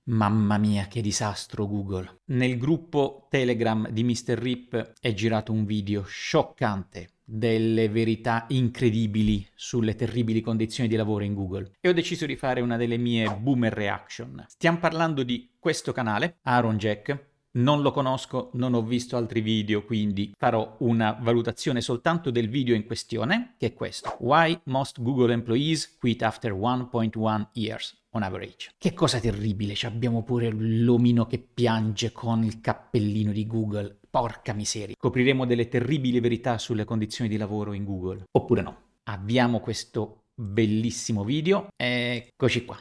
Mamma mia, che disastro Google. Nel gruppo Telegram di Mr. Rip è girato un video scioccante delle verità incredibili sulle terribili condizioni di lavoro in Google e ho deciso di fare una delle mie boomer reaction. Stiamo parlando di questo canale, Aaron Jack. Non lo conosco, non ho visto altri video, quindi farò una valutazione soltanto del video in questione, che è questo. Why most Google employees quit after 1.1 years on average. Che cosa terribile, abbiamo pure l'omino che piange con il cappellino di Google. Porca miseria. Scopriremo delle terribili verità sulle condizioni di lavoro in Google. Oppure no. Abbiamo questo bellissimo video. Eccoci qua.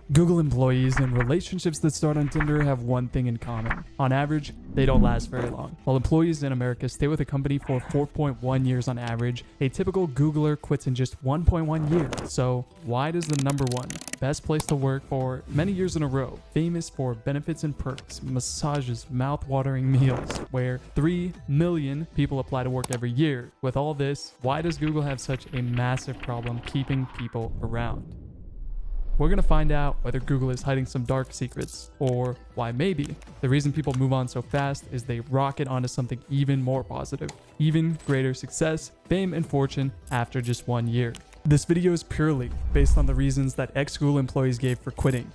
Google employees and relationships that start on Tinder have one thing in common. On average, they don't last very long. While employees in America stay with a company for 4.1 years on average, a typical Googler quits in just 1.1 years. So, why does the number one best place to work for many years in a row, famous for benefits and perks, massages, mouth-watering meals, where 3 million people apply to work every year? With all this, why does Google have such a massive problem keeping people around? We're going to find out whether Google is hiding some dark secrets, or why maybe the reason people move on so fast is they rocket onto something even more positive, even greater success, fame, and fortune after just 1 year. This video is purely based on the reasons that ex-Google employees gave for quitting,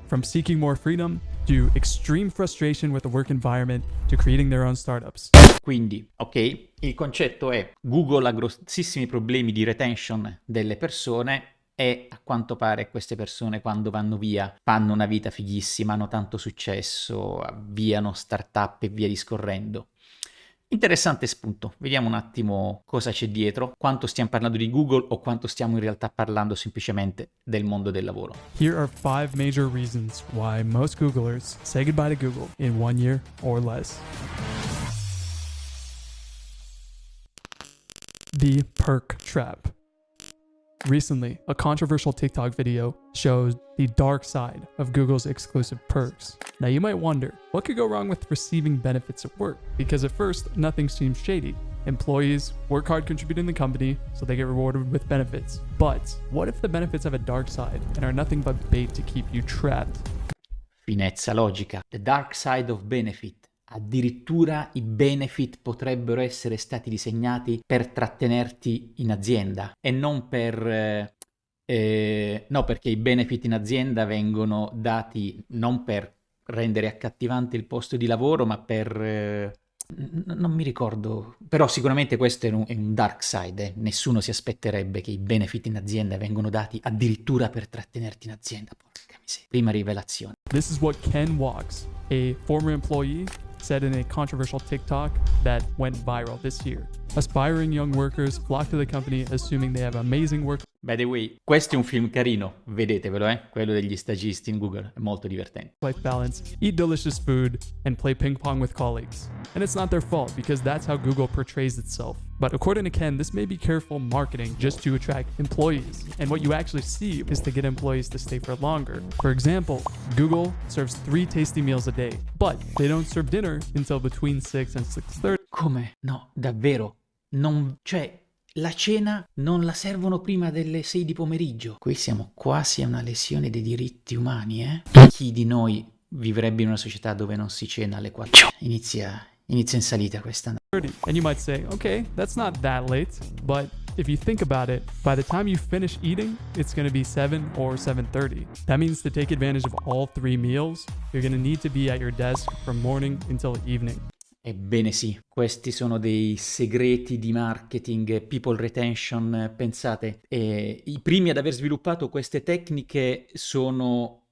from seeking more freedom to extreme frustration with the work environment to creating their own startups. Quindi, ok, il concetto è Google ha grossissimi problemi di retention delle persone e a quanto pare queste persone quando vanno via fanno una vita fighissima, hanno tanto successo, avviano startup e via discorrendo. Interessante spunto, vediamo un attimo cosa c'è dietro, quanto stiamo parlando di Google o quanto stiamo in realtà parlando semplicemente del mondo del lavoro. Here are 5 major reasons why most Googlers say goodbye to Google in 1 year or less. The perk trap. Recently, a controversial TikTok video showed the dark side of Google's exclusive perks. Now you might wonder, what could go wrong with receiving benefits at work? Because at first, nothing seems shady. Employees work hard contributing to the company, so they get rewarded with benefits. But what if the benefits have a dark side and are nothing but bait to keep you trapped? Finezza logica. The dark side of benefit. Addirittura i benefit potrebbero essere stati disegnati per trattenerti in azienda e non per... no, perché i benefit in azienda vengono dati non per rendere accattivante il posto di lavoro, ma per... non mi ricordo, però sicuramente questo è un dark side. Nessuno si aspetterebbe che i benefit in azienda vengono dati addirittura per trattenerti in azienda. Porca miseria. Prima rivelazione. This is what Ken Walks, a former employee, said in a controversial TikTok that went viral this year. Aspiring young workers flock to the company assuming they have amazing work. By the way, questo è un film carino, vedetevelo, quello degli stagisti in Google, è molto divertente. Life balance, eat delicious food, and play ping pong with colleagues. And it's not their fault because that's how Google portrays itself. But according to Ken, this may be careful marketing just to attract employees. And what you actually see is to get employees to stay for longer. For example, Google serves 3 tasty meals a day, but they don't serve dinner until between 6 and 6:30. Come? No, davvero? Non... cioè... la cena non la servono prima delle 6 di pomeriggio. Qui siamo quasi a una lesione dei diritti umani, Chi di noi vivrebbe in una società dove non si cena alle 4? Inizia in salita questa. And you might say, okay, that's not that late, but if you think about it, by the time you finish eating, it's going to be 7 or 7:30. That means to take advantage of all 3 meals, you're going to need to be at your desk from morning until evening. Ebbene sì, questi sono dei segreti di marketing, people retention. Pensate, i primi ad aver sviluppato queste tecniche sono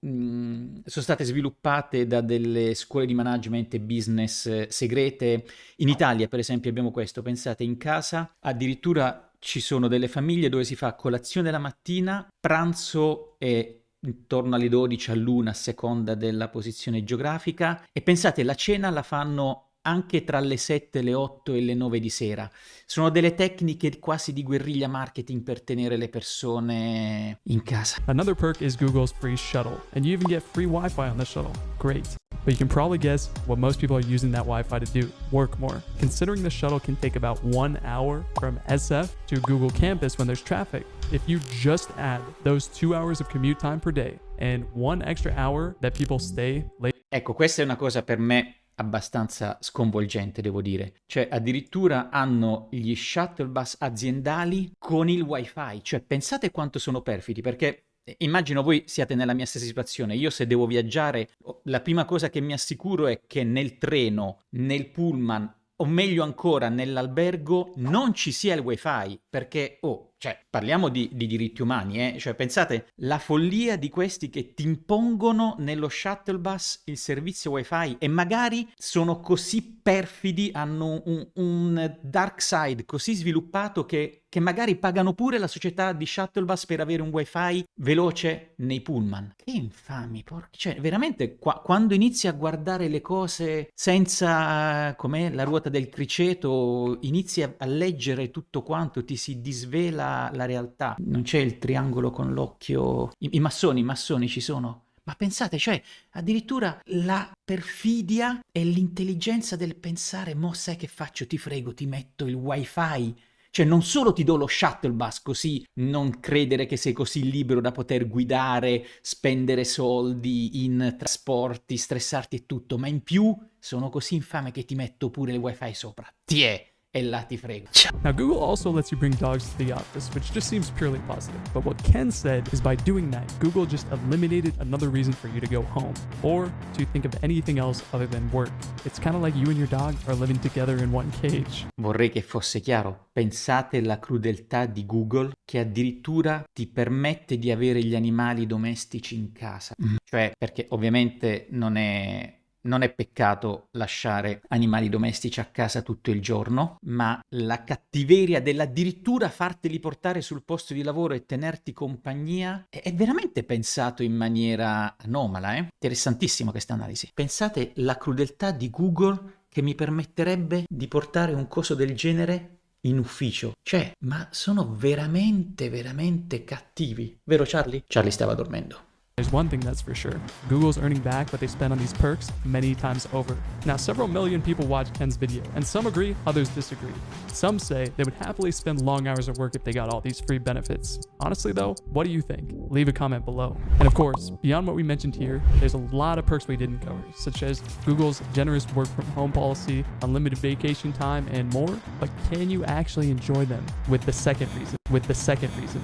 state sviluppate da delle scuole di management e business segrete. In Italia, per esempio, abbiamo questo. Pensate, in casa addirittura ci sono delle famiglie dove si fa colazione la mattina, pranzo e intorno alle 12 all'1 a seconda della posizione geografica, e pensate, la cena la fanno anche tra le 7, le 8 e le 9 di sera. Sono delle tecniche quasi di guerriglia marketing per tenere le persone in casa. Another perk is Google's free shuttle, and you even get free Wi-Fi on the shuttle. Great. But you can probably guess what most people are using that Wi-Fi to do: work more. Considering the shuttle can take about 1 hour from SF to Google campus when there's traffic, if you just add those 2 hours of commute time per day and 1 extra hour that people stay late. Ecco, questa è una cosa per me abbastanza sconvolgente, devo dire. Cioè, addirittura hanno gli shuttle bus aziendali con il wifi. Cioè, pensate quanto sono perfidi, perché immagino voi siate nella mia stessa situazione. Io se devo viaggiare, la prima cosa che mi assicuro è che nel treno, nel pullman, o meglio ancora nell'albergo, non ci sia il wifi, perché, cioè, parliamo di diritti umani, Cioè, pensate, la follia di questi che ti impongono nello shuttle bus il servizio wifi e magari sono così perfidi, hanno un dark side così sviluppato che magari pagano pure la società di shuttle bus per avere un wifi veloce nei pullman. Che infami, cioè, veramente, quando inizi a guardare le cose senza, com'è, la ruota del criceto, inizi a leggere tutto quanto, ti si disvela la realtà. Non c'è il triangolo con l'occhio. I massoni ci sono. Ma pensate, cioè, addirittura la perfidia e l'intelligenza del pensare, mo sai che faccio, ti frego, ti metto il wifi. Cioè, non solo ti do lo shuttle bus così non credere che sei così libero da poter guidare, spendere soldi in trasporti, stressarti e tutto, ma in più sono così infame che ti metto pure il wifi sopra. Tiè! E là ti frego. Now, Google also lets you bring dogs to the office, which just seems purely positive. But what Ken said is by doing that, Google just eliminated another reason for you to go home or to think of anything else other than work. It's kind of like you and your dog are living together in one cage. Vorrei che fosse chiaro. Pensate alla crudeltà di Google che addirittura ti permette di avere gli animali domestici in casa. Cioè, perché ovviamente non è peccato lasciare animali domestici a casa tutto il giorno, ma la cattiveria dell'addirittura farteli portare sul posto di lavoro e tenerti compagnia è veramente pensato in maniera anomala, Interessantissima questa analisi. Pensate la crudeltà di Google che mi permetterebbe di portare un coso del genere in ufficio. Cioè, ma sono veramente, veramente cattivi. Vero Charlie? Charlie stava dormendo. There's one thing that's for sure. Google's earning back what they spend on these perks many times over. Now, several million people watch Ken's video, and some agree, others disagree. Some say they would happily spend long hours of work if they got all these free benefits. Honestly though, what do you think? Leave a comment below. And of course, beyond what we mentioned here, there's a lot of perks we didn't cover, such as Google's generous work from home policy, unlimited vacation time, and more. But can you actually enjoy them? With the second reason,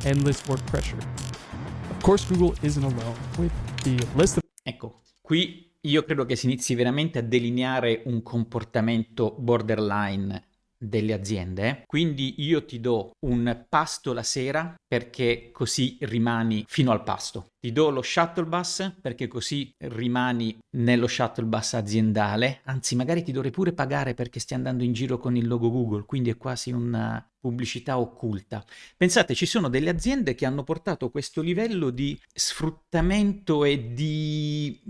endless work pressure. Of course, Google isn't alone with the list of... Ecco, qui io credo che si inizi veramente a delineare un comportamento borderline delle aziende. Quindi io ti do un pasto la sera perché così rimani fino al pasto. Ti do lo shuttle bus perché così rimani nello shuttle bus aziendale. Anzi, magari ti dovrei pure pagare perché stai andando in giro con il logo Google, quindi è quasi una pubblicità occulta. Pensate, ci sono delle aziende che hanno portato questo livello di sfruttamento e di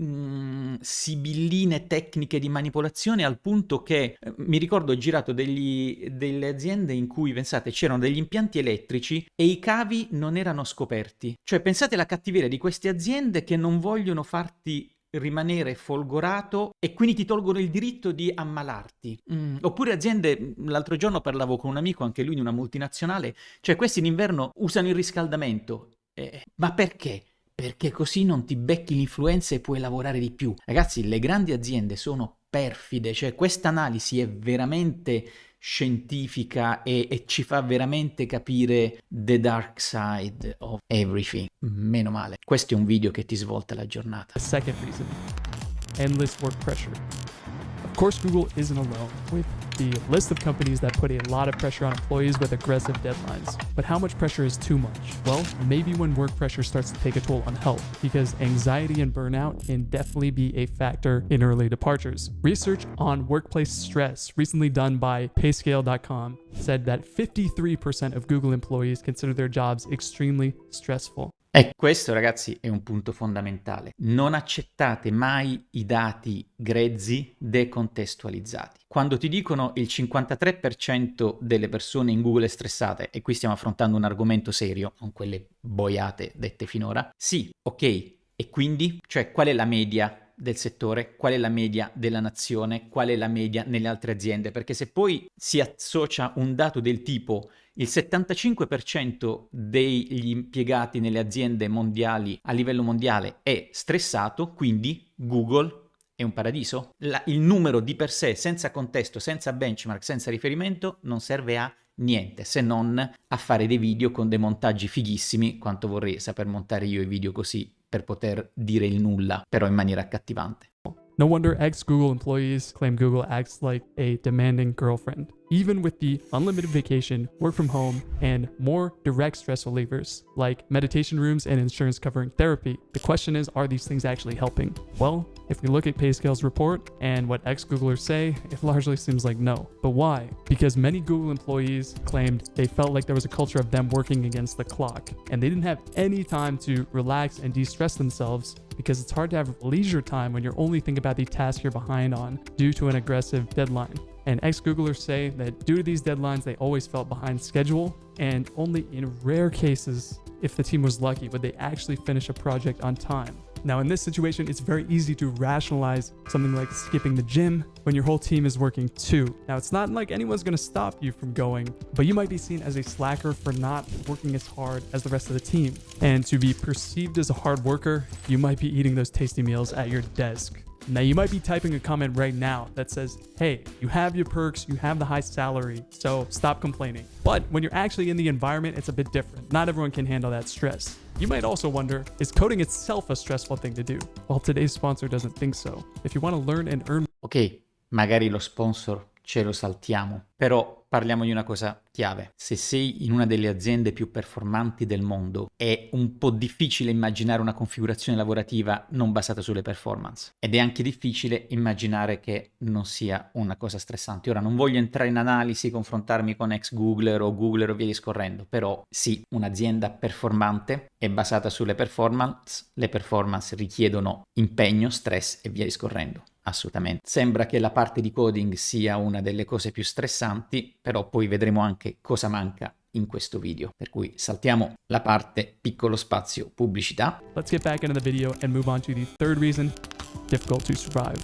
sibilline tecniche di manipolazione al punto che mi ricordo ho girato delle aziende in cui, pensate, c'erano degli impianti elettrici e i cavi non erano scoperti. Cioè, pensate alla cattiveria di queste aziende che non vogliono farti rimanere folgorato e quindi ti tolgono il diritto di ammalarti. Oppure aziende, l'altro giorno parlavo con un amico, anche lui di una multinazionale, cioè questi in inverno usano il riscaldamento. Ma perché? Perché così non ti becchi l'influenza e puoi lavorare di più. Ragazzi, le grandi aziende sono perfide, cioè questa analisi è veramente scientifica e ci fa veramente capire the dark side of everything. Meno male. Questo è un video che ti svolta la giornata. The second reason, endless work pressure. Of course, Google isn't alone with the list of companies that put a lot of pressure on employees with aggressive deadlines. But how much pressure is too much? Well, maybe when work pressure starts to take a toll on health, because anxiety and burnout can definitely be a factor in early departures. Research on workplace stress, recently done by payscale.com, said that 53% of Google employees consider their jobs extremely stressful. E questo, ragazzi, è un punto fondamentale. Non accettate mai i dati grezzi decontestualizzati. Quando ti dicono il 53% delle persone in Google è stressate, e qui stiamo affrontando un argomento serio, non quelle boiate dette finora, sì, ok, e quindi? Cioè, qual è la media del settore, qual è la media della nazione, qual è la media nelle altre aziende, perché se poi si associa un dato del tipo il 75% degli impiegati nelle aziende mondiali a livello mondiale è stressato, quindi Google è un paradiso? Il numero di per sé, senza contesto, senza benchmark, senza riferimento, non serve a niente, se non a fare dei video con dei montaggi fighissimi, quanto vorrei saper montare io i video così per poter dire il nulla, però in maniera accattivante. No wonder ex-Google employees claim Google acts like a demanding girlfriend. Even with the unlimited vacation, work from home, and more direct stress relievers like meditation rooms and insurance covering therapy, the question is, are these things actually helping? Well, if we look at PayScale's report and what ex-Googlers say, it largely seems like no. But why? Because many Google employees claimed they felt like there was a culture of them working against the clock, and they didn't have any time to relax and de-stress themselves, because it's hard to have leisure time when you're only thinking about the task you're behind on due to an aggressive deadline. And ex-Googlers say that due to these deadlines, they always felt behind schedule, and only in rare cases, if the team was lucky, would they actually finish a project on time. Now, in this situation, it's very easy to rationalize something like skipping the gym when your whole team is working too. Now, it's not like anyone's going to stop you from going, but you might be seen as a slacker for not working as hard as the rest of the team. And to be perceived as a hard worker, you might be eating those tasty meals at your desk. Now, you might be typing a comment right now that says, hey, you have your perks, you have the high salary, so stop complaining. But when you're actually in the environment, it's a bit different. Not everyone can handle that stress. You might also wonder, is coding itself a stressful thing to do? Well, today's sponsor doesn't think so. If you want to learn and earn... Ok, magari lo sponsor ce lo saltiamo, però parliamo di una cosa chiave. Se sei in una delle aziende più performanti del mondo, è un po' difficile immaginare una configurazione lavorativa non basata sulle performance. Ed è anche difficile immaginare che non sia una cosa stressante. Ora, non voglio entrare in analisi, confrontarmi con ex Googler o Googler o via discorrendo, però sì, un'azienda performante è basata sulle performance, le performance richiedono impegno, stress e via discorrendo. Assolutamente. Sembra che la parte di coding sia una delle cose più stressanti, però poi vedremo anche cosa manca in questo video. Per cui saltiamo la parte piccolo spazio pubblicità. Let's get back into the video and move on to the third reason, difficult to survive.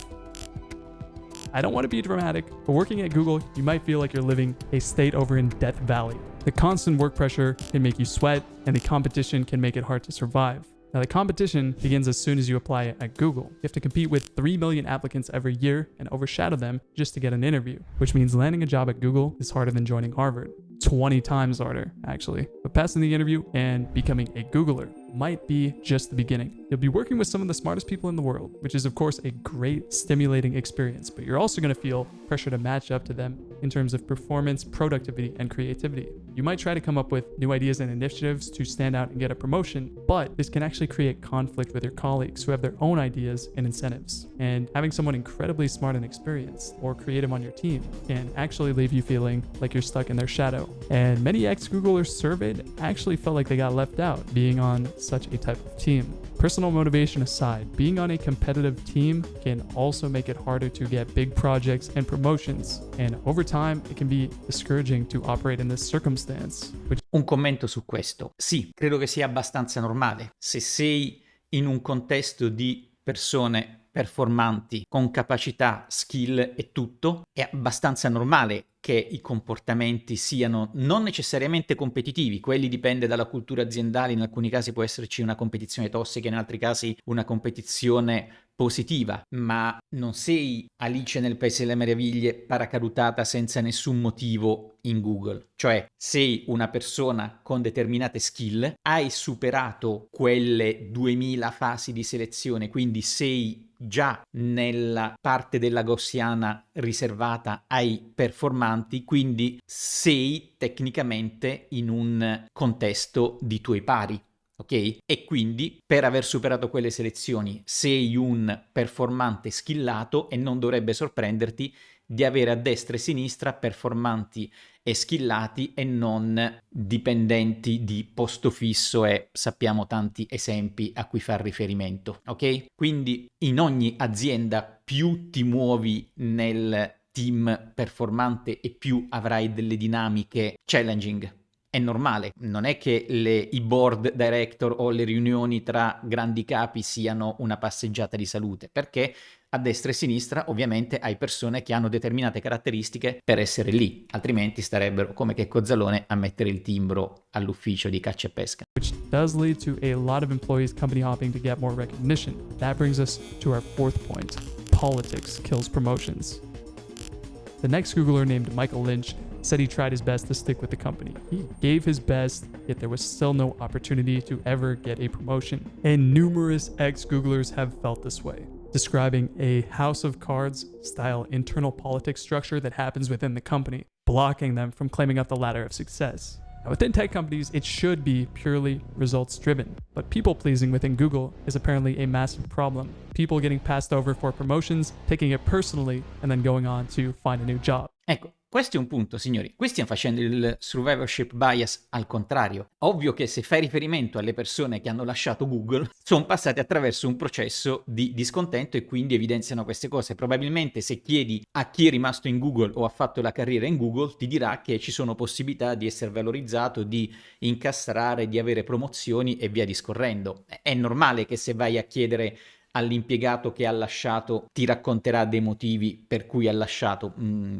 I don't want to be dramatic, but working at Google, you might feel like you're living a state over in Death Valley. The constant work pressure can make you sweat, and the competition can make it hard to survive. Now, the competition begins as soon as you apply at Google. You have to compete with 3 million applicants every year and overshadow them just to get an interview, which means landing a job at Google is harder than joining Harvard. 20 times harder, actually. But passing the interview and becoming a Googler might be just the beginning. You'll be working with some of the smartest people in the world, which is of course a great stimulating experience, but you're also going to feel pressure to match up to them in terms of performance, productivity, and creativity. You might try to come up with new ideas and initiatives to stand out and get a promotion, but this can actually create conflict with your colleagues who have their own ideas and incentives. And having someone incredibly smart and experienced or creative on your team can actually leave you feeling like you're stuck in their shadow. And many ex-Googlers surveyed actually felt like they got left out being on such a type of team. Personal motivation aside, being on a competitive team can also make it harder to get big projects and promotions. And over time, it can be discouraging to operate in this circumstance. Un commento su questo. Sì, credo che sia abbastanza normale. Se sei in un contesto di persone performanti, con capacità, skill e tutto, è abbastanza normale che i comportamenti siano non necessariamente competitivi, quelli dipende dalla cultura aziendale, in alcuni casi può esserci una competizione tossica, in altri casi una competizione positiva, ma non sei Alice nel Paese delle Meraviglie paracadutata senza nessun motivo in Google, cioè sei una persona con determinate skill, hai superato quelle 2000 fasi di selezione, quindi sei già nella parte della gaussiana riservata ai performanti, quindi sei tecnicamente in un contesto di tuoi pari. Ok? E quindi per aver superato quelle selezioni sei un performante skillato e non dovrebbe sorprenderti di avere a destra e a sinistra performanti e skillati e non dipendenti di posto fisso, e sappiamo tanti esempi a cui far riferimento, ok? Quindi in ogni azienda più ti muovi nel team performante e più avrai delle dinamiche challenging, è normale, non è che i board director o le riunioni tra grandi capi siano una passeggiata di salute, perché a destra e a sinistra ovviamente hai persone che hanno determinate caratteristiche per essere lì, altrimenti starebbero come Checco Zalone a mettere il timbro all'ufficio di caccia e pesca. Which does lead to a lot of employees company hopping to get more recognition. That brings us to our fourth point. Politics kills promotions. The next Googler named Michael Lynch said he tried his best to stick with the company. He gave his best, yet there was still no opportunity to ever get a promotion. And numerous ex-Googlers have felt this way, describing a house of cards style internal politics structure that happens within the company, blocking them from climbing up the ladder of success. Now, within tech companies, it should be purely results driven, but people pleasing within Google is apparently a massive problem. People getting passed over for promotions, taking it personally, and then going on to find a new job. Ecco, questo è un punto, signori. Qui stiamo facendo il survivorship bias al contrario. Ovvio che se fai riferimento alle persone che hanno lasciato Google, sono passate attraverso un processo di discontento e quindi evidenziano queste cose. Probabilmente se chiedi a chi è rimasto in Google o ha fatto la carriera in Google, ti dirà che ci sono possibilità di essere valorizzato, di incastrare, di avere promozioni e via discorrendo. È normale che se vai a chiedere all'impiegato che ha lasciato ti racconterà dei motivi per cui ha lasciato.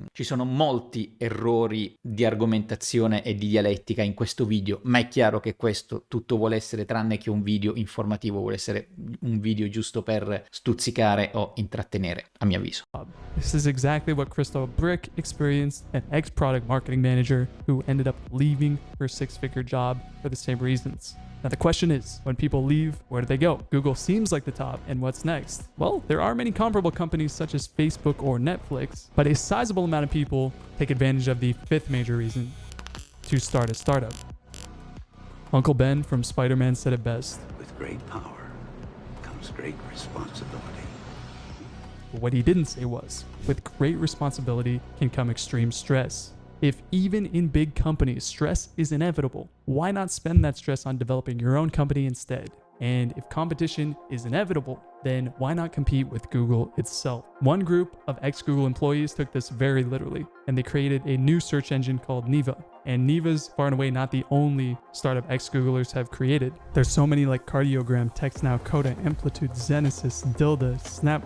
Ci sono molti errori di argomentazione e di dialettica in questo video, ma è chiaro che questo tutto vuole essere tranne che un video informativo, vuole essere un video giusto per stuzzicare o intrattenere, a mio avviso. This is exactly what Crystal Brick experienced, an ex-product marketing manager who ended up leaving her six-figure job for the same reasons. Now the question is, when people leave, where do they go? Google seems like the top, and what's next? Well, there are many comparable companies such as Facebook or Netflix, but a sizable amount of people take advantage of the fifth major reason, to start a startup. Uncle Ben from Spider-Man said it best. With great power comes great responsibility. But what he didn't say was, with great responsibility can come extreme stress. If even in big companies, stress is inevitable, why not spend that stress on developing your own company instead? And if competition is inevitable, then why not compete with Google itself? One group of ex-Google employees took this very literally, and they created a new search engine called Neeva. And Neeva's far and away not the only startup ex-Googlers have created. There's so many like Cardiogram, TextNow, Coda, Amplitude, Zenesys, Dilda, Snap,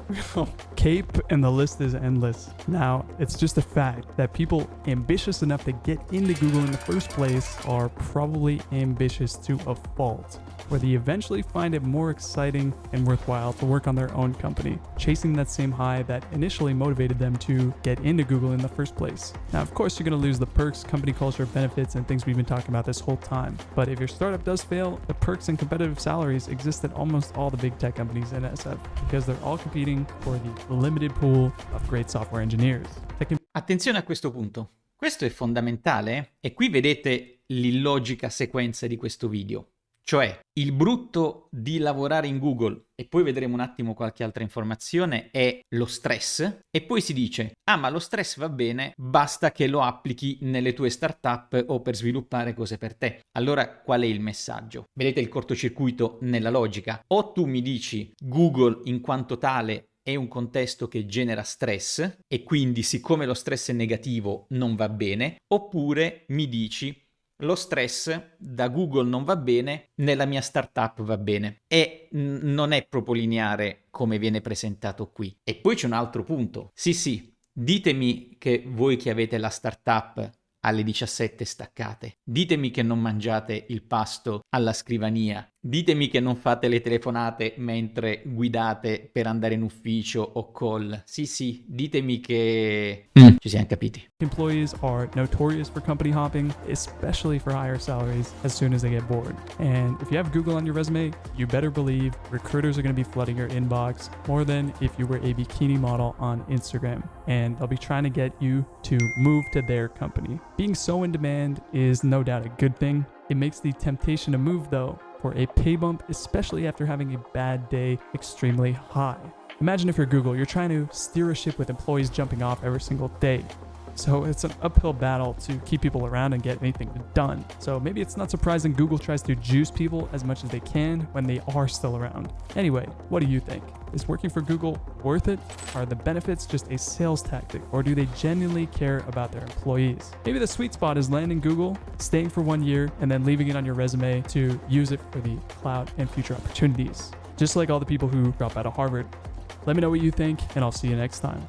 Cape, and the list is endless. Now, it's just a fact that people ambitious enough to get into Google in the first place are probably ambitious to a fault, where they eventually find it more exciting and worthwhile to work on their own company, chasing that same high that initially motivated them to get into Google in the first place. Now, of course, you're going to lose the perks, company culture, benefits, and things we've been talking about this whole time. But if your startup does fail, the perks and competitive salaries exist at almost all the big tech companies in SF because they're all competing for the limited pool of great software engineers. Attenzione a questo punto. Questo è fondamentale e qui vedete l'illogica sequenza di questo video. Cioè, il brutto di lavorare in Google, e poi vedremo un attimo qualche altra informazione, è lo stress, e poi si dice, ma lo stress va bene, basta che lo applichi nelle tue startup o per sviluppare cose per te. Allora, qual è il messaggio? Vedete il cortocircuito nella logica? O tu mi dici, Google in quanto tale è un contesto che genera stress, e quindi siccome lo stress è negativo non va bene, oppure mi dici, lo stress da Google non va bene, nella mia startup va bene. E non è proprio lineare come viene presentato qui. E poi c'è un altro punto. Sì, ditemi che voi che avete la startup alle 17 staccate, ditemi che non mangiate il pasto alla scrivania, ditemi che non fate le telefonate mentre guidate per andare in ufficio o call. Sì, ditemi che ci siamo capiti. Employees are notorious for company hopping, especially for higher salaries as soon as they get bored. And if you have Google on your resume, you better believe recruiters are going to be flooding your inbox more than if you were a bikini model on Instagram. And they'll be trying to get you to move to their company. Being so in demand is no doubt a good thing. It makes the temptation to move, though, for a pay bump, especially after having a bad day, extremely high. Imagine if you're Google, you're trying to steer a ship with employees jumping off every single day. So it's an uphill battle to keep people around and get anything done. So maybe it's not surprising Google tries to juice people as much as they can when they are still around. Anyway, what do you think? Is working for Google worth it? Are the benefits just a sales tactic, or do they genuinely care about their employees? Maybe the sweet spot is landing Google, staying for 1 year, and then leaving it on your resume to use it for the cloud and future opportunities. Just like all the people who drop out of Harvard. Let me know what you think, and I'll see you next time.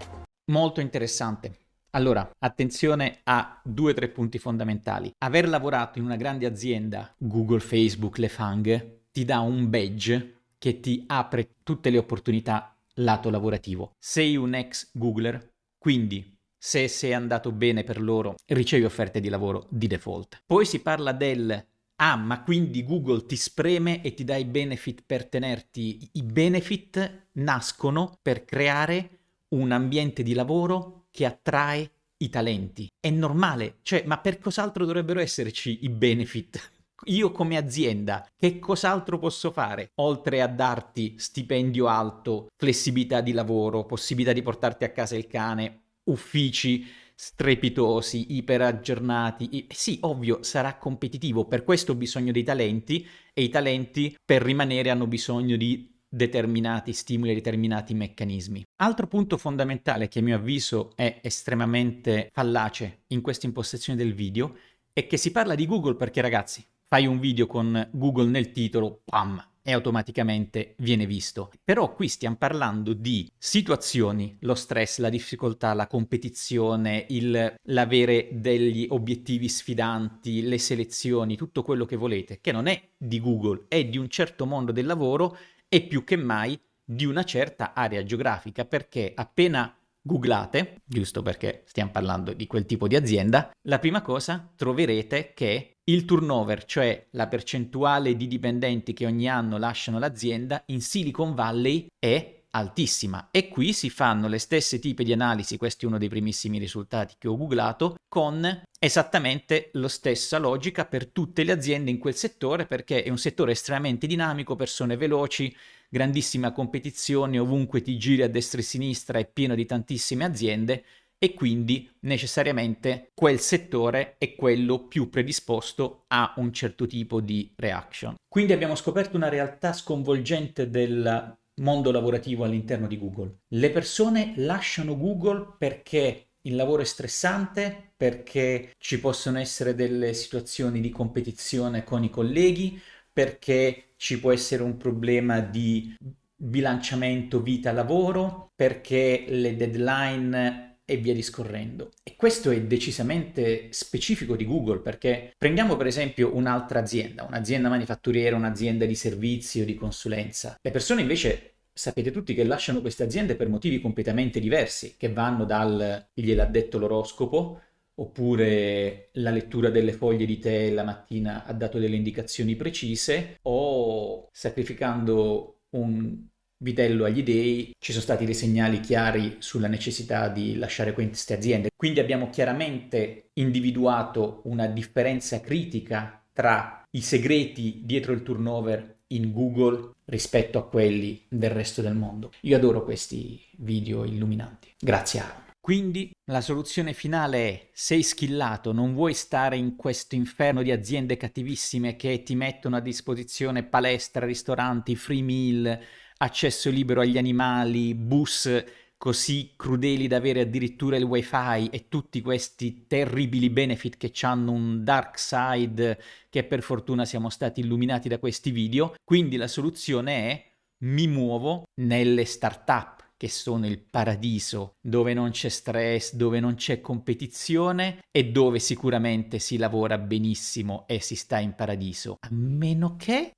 Molto interessante. Allora, attenzione a 2-3 punti fondamentali. Aver lavorato in una grande azienda, Google, Facebook, le FANG, ti dà un badge che ti apre tutte le opportunità lato lavorativo. Sei un ex Googler, quindi se sei andato bene per loro, ricevi offerte di lavoro di default. Poi si parla ma quindi Google ti spreme e ti dà i benefit per tenerti. I benefit nascono per creare un ambiente di lavoro che attrae i talenti. È normale, ma per cos'altro dovrebbero esserci i benefit? Io come azienda, che cos'altro posso fare? Oltre a darti stipendio alto, flessibilità di lavoro, possibilità di portarti a casa il cane, uffici strepitosi, iperaggiornati. Sì, ovvio, sarà competitivo, per questo ho bisogno dei talenti, e i talenti per rimanere hanno bisogno di determinati stimoli e determinati meccanismi. Altro punto fondamentale che a mio avviso è estremamente fallace in questa impostazione del video è che si parla di Google perché, ragazzi, fai un video con Google nel titolo, pam, e automaticamente viene visto. Però qui stiamo parlando di situazioni, lo stress, la difficoltà, la competizione, l'avere degli obiettivi sfidanti, le selezioni, tutto quello che volete, che non è di Google, è di un certo mondo del lavoro e più che mai di una certa area geografica, perché appena googlate, giusto perché stiamo parlando di quel tipo di azienda, la prima cosa troverete che il turnover, cioè la percentuale di dipendenti che ogni anno lasciano l'azienda, in Silicon Valley è altissima, e qui si fanno le stesse tipi di analisi. Questo è uno dei primissimi risultati che ho googlato, con esattamente la stessa logica per tutte le aziende in quel settore, perché è un settore estremamente dinamico, persone veloci, grandissima competizione, ovunque ti giri a destra e a sinistra è pieno di tantissime aziende, e quindi necessariamente quel settore è quello più predisposto a un certo tipo di reaction. Quindi abbiamo scoperto una realtà sconvolgente del mondo lavorativo all'interno di Google. Le persone lasciano Google perché il lavoro è stressante, perché ci possono essere delle situazioni di competizione con i colleghi, perché ci può essere un problema di bilanciamento vita-lavoro, perché le deadline e via discorrendo. E questo è decisamente specifico di Google, perché prendiamo per esempio un'altra azienda, un'azienda manifatturiera, un'azienda di servizi o di consulenza. Le persone invece sapete tutti che lasciano queste aziende per motivi completamente diversi, che vanno dal gliel'ha detto l'oroscopo, oppure la lettura delle foglie di tè la mattina ha dato delle indicazioni precise, o sacrificando un vitello agli dei, ci sono stati dei segnali chiari sulla necessità di lasciare queste aziende. Quindi abbiamo chiaramente individuato una differenza critica tra i segreti dietro il turnover in Google rispetto a quelli del resto del mondo. Io adoro questi video illuminanti. Grazie Aaron. Quindi la soluzione finale è: sei skillato, non vuoi stare in questo inferno di aziende cattivissime che ti mettono a disposizione palestra, ristoranti, free meal, accesso libero agli animali, bus così crudeli da avere addirittura il wifi, e tutti questi terribili benefit che hanno un dark side che per fortuna siamo stati illuminati da questi video. Quindi la soluzione è: mi muovo nelle startup, che sono il paradiso, dove non c'è stress, dove non c'è competizione e dove sicuramente si lavora benissimo e si sta in paradiso. A meno che...